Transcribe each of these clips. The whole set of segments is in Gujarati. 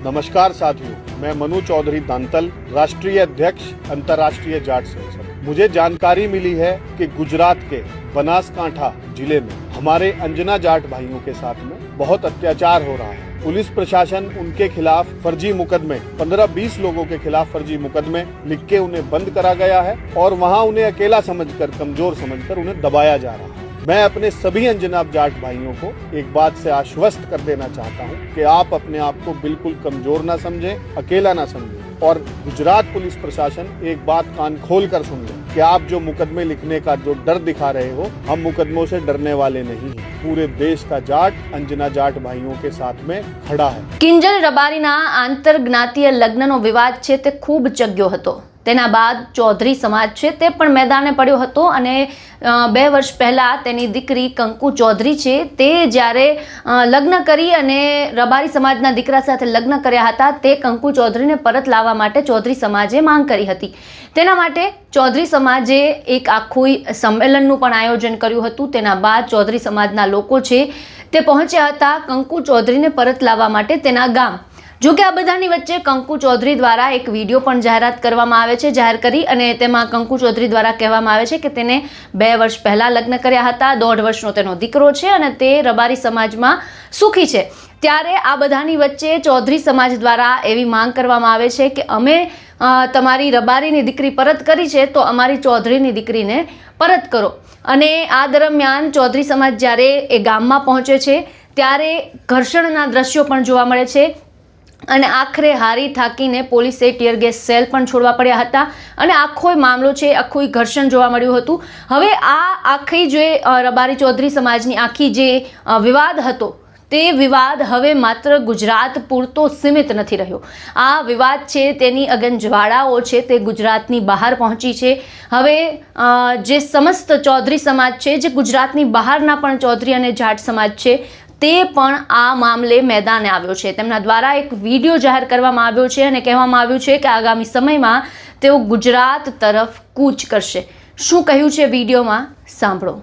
नमस्कार साथियों, मैं मनु चौधरी दांतल, राष्ट्रीय अध्यक्ष अंतर्राष्ट्रीय जाट संसद। मुझे जानकारी मिली है कि गुजरात के बनासकांठा जिले में हमारे अंजना जाट भाइयों के साथ में बहुत अत्याचार हो रहा है। पुलिस प्रशासन उनके खिलाफ फर्जी मुकदमे 15-20 लोगों के खिलाफ फर्जी मुकदमे लिख के उन्हें बंद करा गया है और वहां उन्हें अकेला समझकर, कमजोर समझकर उन्हें दबाया जा रहा है। मैं अपने सभी अंजना जाट भाइयों को एक बात से आश्वस्त कर देना चाहता हूं कि आप अपने आप को बिल्कुल कमजोर ना समझें, अकेला ना समझें और गुजरात पुलिस प्रशासन एक बात कान खोल कर सुन ले कि आप जो मुकदमे लिखने का जो डर दिखा रहे हो, हम मुकदमों से डरने वाले नहीं हैं। पूरे देश का जाट अंजना जाट भाइयों के साथ में खड़ा है। કિંજલ રબારીના આંતરજ્ઞાતીય લગ્નનો વિવાદ છે તે ખૂબ ચગ્યો હતો। તેના બાદ ચૌધરી સમાજ છે તે પણ મેદાને પડ્યો હતો અને 2 વર્ષ પહેલા તેની દીકરી કંકુ ચૌધરી છે તે જ્યારે લગ્ન કરી અને રબારી સમાજના દીકરા સાથે લગ્ન કર્યા હતા તે કંકુ ચૌધરીને પરત લાવવા માટે ચૌધરી સમાજે માંગ કરી હતી। તેના માટે ચૌધરી સમાજે એક આખું સંમેલનનું પણ આયોજન કર્યું હતું। તેના બાદ ચૌધરી સમાજના લોકો છે તે પહોંચ્યા હતા કંકુ ચૌધરીને પરત લાવવા માટે તેના ગામ। જો કે આ બધાની વચ્ચે કંકુ ચૌધરી દ્વારા એક વિડીયો પણ જાહેરાત કરવામાં આવે છે, જાહેર કરી અને તેમાં કંકુ ચૌધરી દ્વારા કહેવામાં આવે છે કે તેને 2 વર્ષ પહેલા લગ્ન કર્યા હતા, 1.5 વર્ષનો તેનો દીકરો છે અને તે રબારી સમાજમાં સુખી છે। ત્યારે આ બધાની વચ્ચે ચૌધરી સમાજ દ્વારા એવી માંગ કરવામાં આવે છે કે અમે તમારી રબારીની દીકરી પરત કરી છે તો અમારી ચૌધરીની દીકરીને પરત કરો। અને આ દરમિયાન ચૌધરી સમાજ જ્યારે એ ગામમાં પહોંચે છે ત્યારે ઘર્ષણના દ્રશ્યો પણ જોવા મળે છે અને આખરે હારી થાકીને પોલીસે ટીયર ગેસ સેલ પણ છોડવા પડ્યા હતા અને આખો મામલો છે, આખું ઘર્ષણ જોવા મળ્યું હતું। હવે આ આખી જે રબારી ચૌધરી સમાજની આખી જે વિવાદ હતો તે વિવાદ હવે માત્ર ગુજરાત પૂરતો સીમિત નથી રહ્યો। આ વિવાદ છે તેની અગનજવાળાઓ છે તે ગુજરાતની બહાર પહોંચી છે। હવે જે સમસ્ત ચૌધરી સમાજ છે, જે ગુજરાતની બહારના પણ ચૌધરી અને જાટ સમાજ છે તે પણ આ મામલે મેદાને આવ્યો છે। તેમના દ્વારા એક વિડીયો જાહેર કરવામાં આવ્યો છે અને કહેવામાં આવ્યું છે કે આગામી સમયમાં તેઓ ગુજરાત તરફ કૂચ કરશે। શું કહ્યું છે વિડીયોમાં સાંભળો।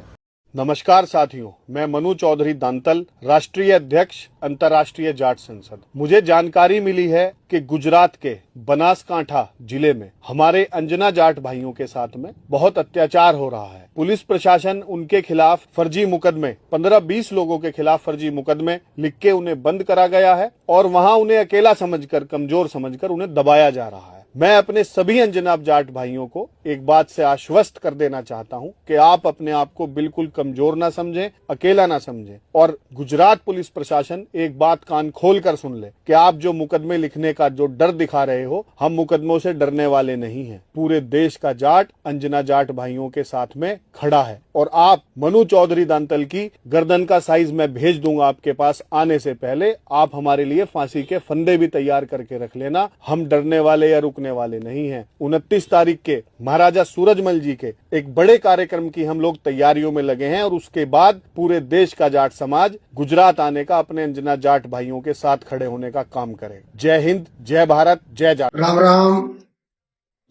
नमस्कार साथियों, मैं मनु चौधरी दांतल, राष्ट्रीय अध्यक्ष अंतर्राष्ट्रीय जाट संसद। मुझे जानकारी मिली है कि गुजरात के बनासकांठा जिले में हमारे अंजना जाट भाइयों के साथ में बहुत अत्याचार हो रहा है। पुलिस प्रशासन उनके खिलाफ फर्जी मुकदमे 15-20 लोगों के खिलाफ फर्जी मुकदमे लिख के उन्हें बंद करा गया है और वहां उन्हें अकेला समझकर, कमजोर समझकर उन्हें दबाया जा रहा है। मैं अपने सभी अंजना जाट भाइयों को एक बात से आश्वस्त कर देना चाहता हूं कि आप अपने आप को बिल्कुल कमजोर ना समझें, अकेला ना समझें और गुजरात पुलिस प्रशासन एक बात कान खोल कर सुन ले कि आप जो मुकदमे लिखने का जो डर दिखा रहे हो, हम मुकदमों से डरने वाले नहीं हैं। पूरे देश का जाट अंजना जाट भाइयों के साथ में खड़ा है और आप मनु चौधरी दांतल की गर्दन का साइज मैं भेज दूंगा आपके पास। आने से पहले आप हमारे लिए फांसी के फंदे भी तैयार करके रख लेना। हम डरने वाले या रुकने वाले नहीं हैं। 29 तारीख के महाराजा सूरजमल जी के एक बड़े कार्यक्रम की हम लोग तैयारियों में लगे हैं और उसके बाद पूरे देश का जाट समाज गुजरात आने का, अपने अंजना जाट भाइयों के साथ खड़े होने का काम करे। जय हिंद, जय भारत, जय जाट। राम राम,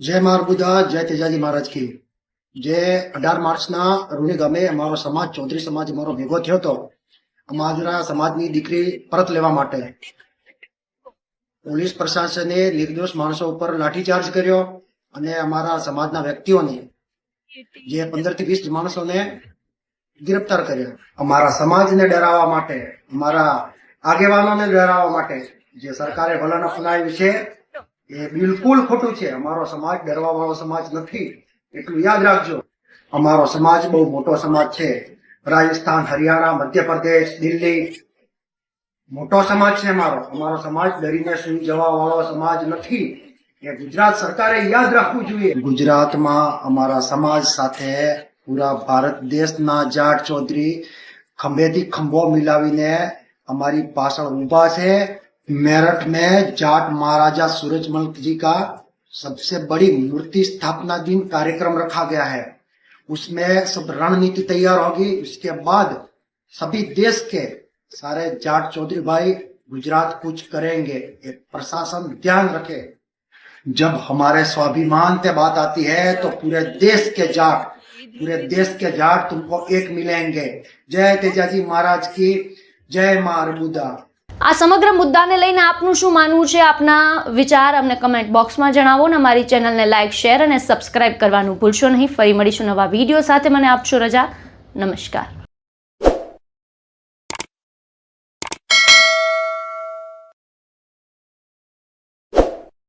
जय मारबुदा, जय तेजाजी महाराज की जय। 18 मार्चना રૂની ગામે અમારો સમાજ, ચૌધરી સમાજ અમારો ભેગો થયો હતો અમારા સમાજની દીકરી પરત લેવા માટે। પોલીસ પ્રશાસને નિર્દોષ માણસો ઉપર લાઠીચાર્જ કર્યો અને અમારા સમાજના વ્યક્તિઓને જે 15 થી 20 માણસોને गिरफ्तार કર્યા। અમારા સમાજને ડરાવવા માટે, અમારા આગેવાનોને ડરાવવા માટે જે સરકારે વલણ અપનાવ્યું છે એ બિલકુલ ખોટું છે। અમારો સમાજ ડરવા વાળો સમાજ નથી, એટલું યાદ રાખજો। અમારો સમાજ બહુ મોટો સમાજ છે। રાજસ્થાન, હરિયાણા, મધ્યપ્રદેશ, દિલ્હી મોટો સમાજ છે અમારો સમાજ ડરીને સુઈ જવા વાળો સમાજ નથી। એ ગુજરાત સરકારે યાદ રાખવું જોઈએ। ગુજરાતમાં અમારા સમાજ સાથે પૂરા ભારત દેશના જાટ ચૌધરી ખંભેથી ખંભો મિલાવીને અમારી પાછળ ઊભા છે। मेरठ में जाट महाराजा सूरजमल जी का सबसे बड़ी मूर्ति स्थापना दिन कार्यक्रम रखा गया है। उसमें सब रणनीति तैयार होगी। उसके बाद सभी देश के सारे जाट चौधरी भाई गुजरात कूच करेंगे। एक प्रशासन ध्यान रखे। जब हमारे स्वाभिमान पे बात आती है तो पूरे देश के जाट तुमको एक मिलेंगे। जय तेजाजी महाराज की जय मां अरबुदा। આ સમગ્ર મુદ્દાને લઈને આપનું શું માનવું છે? આપના વિચાર અમને કમેન્ટ બોક્સમાં જણાવો ને અમારી ચેનલને લાઇક, શેર અને સબસ્ક્રાઇબ કરવાનું ભૂલશો નહીં. ફરી મળીશું નવા વિડીયો સાથે. મને આપશો રજા. નમસ્કાર.